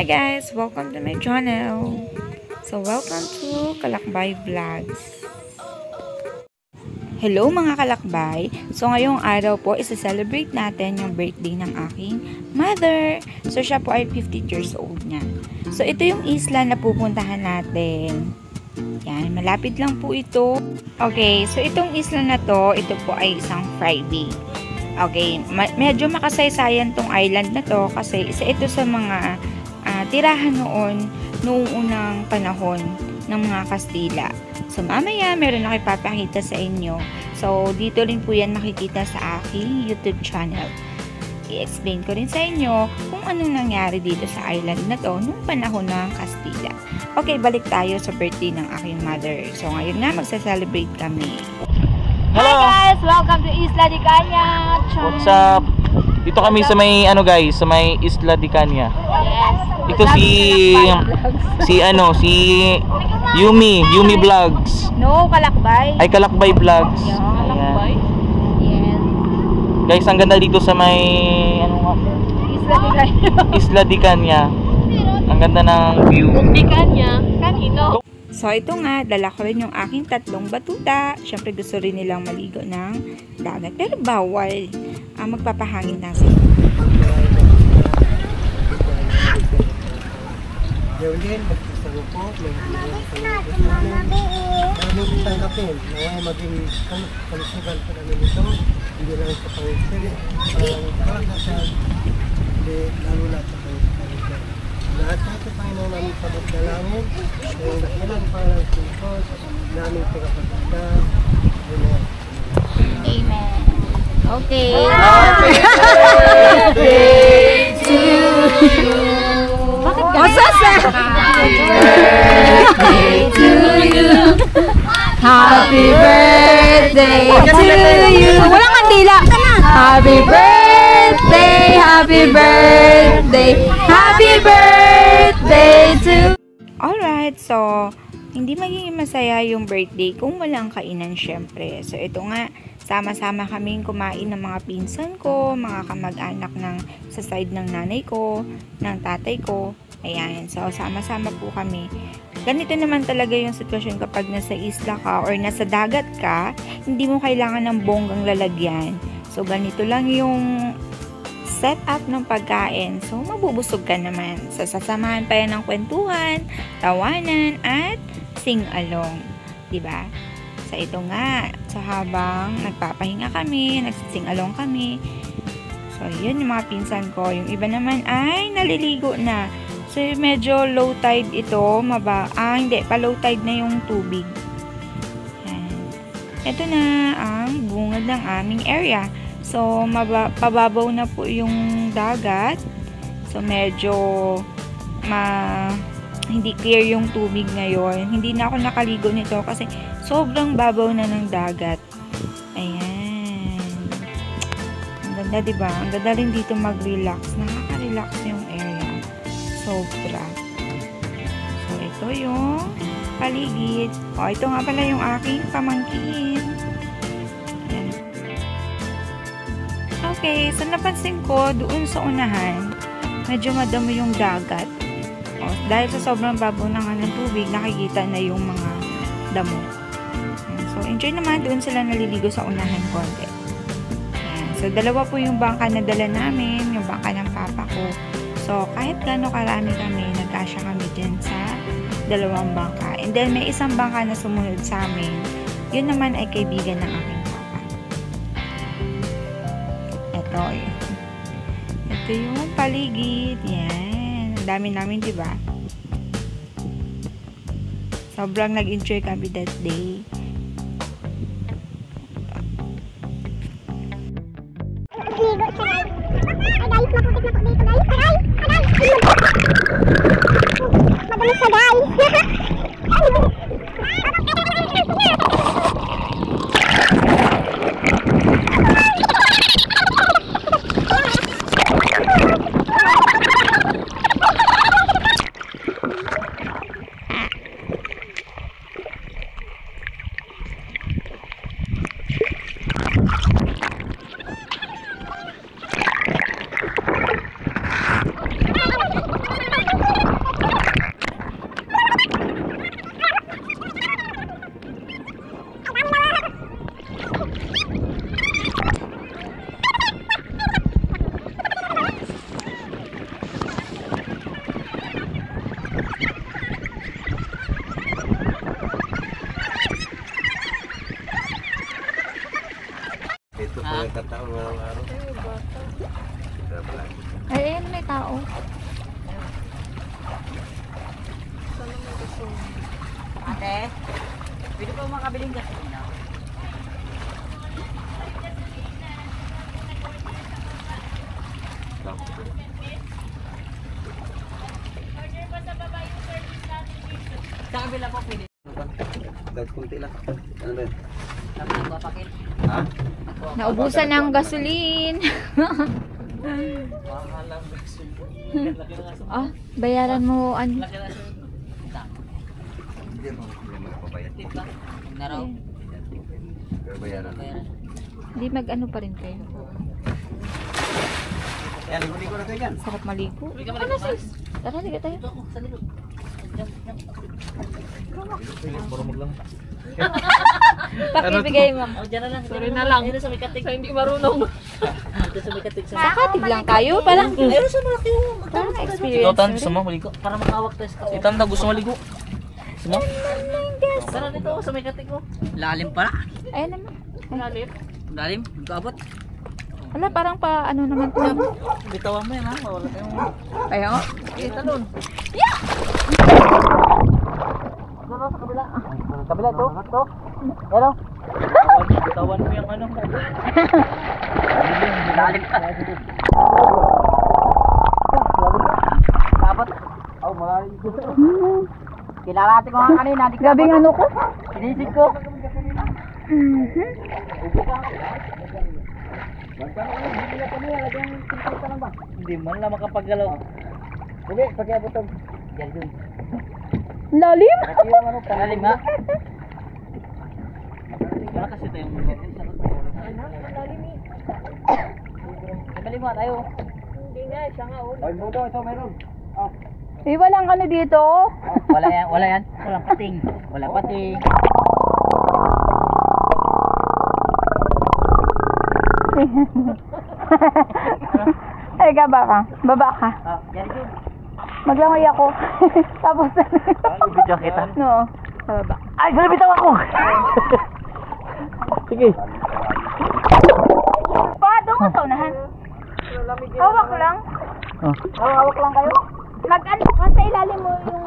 Hi guys! Welcome to my channel. So welcome to Kalakbay Vlogs. Hello mga kalakbay! So ngayong araw po isa-celebrate natin yung birthday ng aking mother. So siya po ay 50 years old na. So ito yung isla na pupuntahan natin. Yan, malapit lang po ito. Okay, so itong isla na to, ito po ay isang Friday. Okay, medyo makasaysayan tong island na to kasi isa ito sa mga tirahan noong unang panahon ng mga Kastila. So mamaya meron ako ipapakita sa inyo. So dito rin po yan makikita sa aking YouTube channel. I-explain ko rin sa inyo kung anong nangyari dito sa island na to noong panahon ng Kastila. Okay, balik tayo sa birthday ng aking mother. So ngayon na magsa-celebrate kami. Hello. Hi guys! Welcome to Isla de Caña! What's up? Dito kami sa may guys, sa may Isla de Caña. Yes! Ito si Yumi Vlogs. No, Kalakbay. Ay, Kalakbay Vlogs. Yeah, Kalakbay. Yes. Guys, ang ganda dito sa may Isla de Caña. Isla de Caña. Ang ganda ng view. De Caña. Kanino? So ito nga, dala ko rin yung aking tatlong batuta. Siyempre gusto rin nilang maligo ng dagat. Pero bawal. Magpapahangin na sila. Jolene, magsasabi po, maraming itanggapin na maging kalusugan pa namin ito, hindi lang sa pangisipan, karanasan, hindi lalo na sa pangisipan. Lahat sa Panginoon namin sabot na namin, ang dakilang parang singkos, namin pagkapagkita, Amen. Amen. Okay. Happy birthday to you. Bakit ka? Happy birthday to you! Walang kandila! Happy birthday! Happy birthday! Happy birthday to... Alright, so hindi magiging masaya yung birthday kung walang kainan syempre. So ito nga, sama-sama kaming kumain ng mga pinsan ko, mga kamag-anak sa side ng nanay ko, ng tatay ko. Ayan, so sama-sama po kami. Ganito naman talaga yung sitwasyon kapag nasa isla ka or nasa dagat ka, hindi mo kailangan ng bonggang lalagyan. So ganito lang yung setup ng pagkain. So mabubusog ka naman. So sasamahan pa yan ng kwentuhan, tawanan, at sing-along. Diba? So ito nga, so habang nagpapahinga kami, nagsising-along kami. So yun yung mga pinsan ko. Yung iba naman ay naliligo na. So, medyo low tide ito. Hindi. Pa-low tide na yung tubig. Yan. Ito na ang bungad ng aming area. So, pababaw na po yung dagat. So, medyo hindi clear yung tubig ngayon. Hindi na ako nakaligo nito kasi sobrang babaw na ng dagat. Ayan. Ang ganda, diba? Ang ganda rin dito mag-relax. Nakaka-relax yung area. Sobra. So, ito yung paligid. O, ito nga pala yung aking pamangkin. Ayan. Okay, so napansin ko, doon sa unahan, medyo madami yung dagat. O, dahil sa sobrang babaw na nga ng tubig, nakikita na yung mga damo. Ayan. So, enjoy naman. Doon sila naliligo sa unahan konti. Ayan. So, dalawa po yung bangka na dala namin, yung bangka ng papa ko. So, kahit gano'ng karami kami, nagkasya kami dyan sa dalawang bangka. And then, may isang bangka na sumunod sa amin. Yun naman ay kaibigan ng aking papa. Ito, yun. Ito yung paligid. Yan. Ang dami namin, diba? Sobrang nag-enjoy kami that day. Madalas na guys. Ito pa yung kataon ng araw. Ay, ayan, may tao. Ate, pwede pa makabiling gasolina? Sa kabila po pwede. Kunti lang. Ano ba? Napapakit. Ha? Naubusan ng gasolin. Ah, bayaran mo ano? Hindi mo magpapabayad. Naraw. Bayaran. Hindi mag-ano pa rin kayo. Yan, ligo na kayo dyan. Sarap maligo. Ano sis? Tara, liga tayo. Pakibigay mo. Sorry na lang. Sa may katig. Hindi marunong. Sa may katig. Sa katig lang kayo. Parang, Ayun sa malaki yung parang Ikaw, experience. Tan, gusto mo maligo? para makawak tayo sa Itan, Tan, gusto mo maligo? Gusto mo? Tara dito sa may katig mo. Lalim pala. Ayan naman. Lalim? Lalim? Magkaabot? Wala, parang pa ano naman po. Bitawan mo yan ha. Mawala tayong... Kaya nga. Kita doon. Doon sa kabila. Kabila to. To. Hello. Bitawan mo yung ano. Lalim pa. Dapat. Oh, malalim ko. Kilala natin ko nga kanina. Grabe yung ano ko. Sinisig ko. Hindi man lang makapagalaw. Hindi, pagkabutog. Yan yun. Lalim? Yung ano, panalim ha? Wala kasi ito yung Kabali mo, tayo. Hindi nga, siya nga. Ay, buto, ito meron. Ah. Eh, walang ano dito. Wala yan, wala yan. Walang pating. Wala pating. Ay, baba ka. Baba ka. Yan yun. Maglangoy ako. Tapos, Ibigyan kita. no. Sa baba. Ay, bitaw ako! Sige. Pa, doon mo sa unahan. Hawak lang. Oh. Hawak lang kayo. Mag-ano ka sa ilalim mo yung...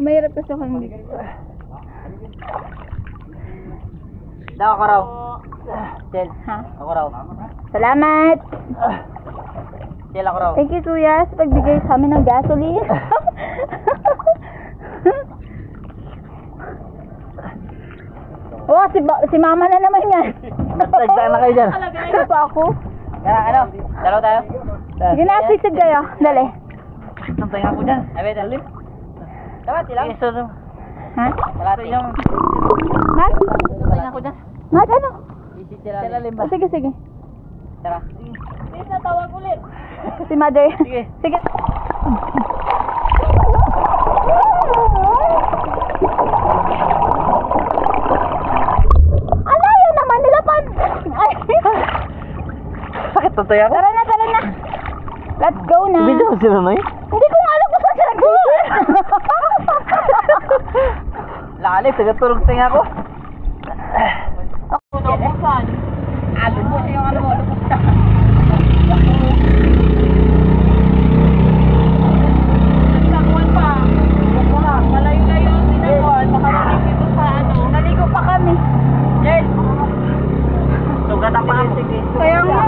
Mahirap kasi ako hindi. Daw ako raw. Sel. Ha? Ako raw. Salamat! Sel ako raw. Thank you, Kuya, sa pagbigay sa amin ng gasoline. Oh, si Mama na naman yan. Nagtagda na kayo dyan. Ano pa ako? Ano? Dalaw tayo? Sige na, sisig kayo. Dali. Santay nga po dyan. Ay, dalim. Dapat ilang? Yes, sir. Ha? Kalati. Mag? Santay nga po dyan. Mag ano? Silalim ba? Oh, sige, sige. Tara. Please, natawag ulit. Si Mother. Sige. Sige. Alayo naman nila pan. Ay. Bakit santay ako? Tara na, tara na. Let's go na. Video ko sila na eh. Hindi ko na alam kung saan siya nag-go. Lalim, tagatulog tinga ko. Ako na bukan. Alin mo yung ano mo, lupot ka. Nagsakuan pa. Malayo-layo ang sinakuan. Makarating dito sa ano. Naligo pa kami. Yes. Sugat ang paa mo. Kaya nga.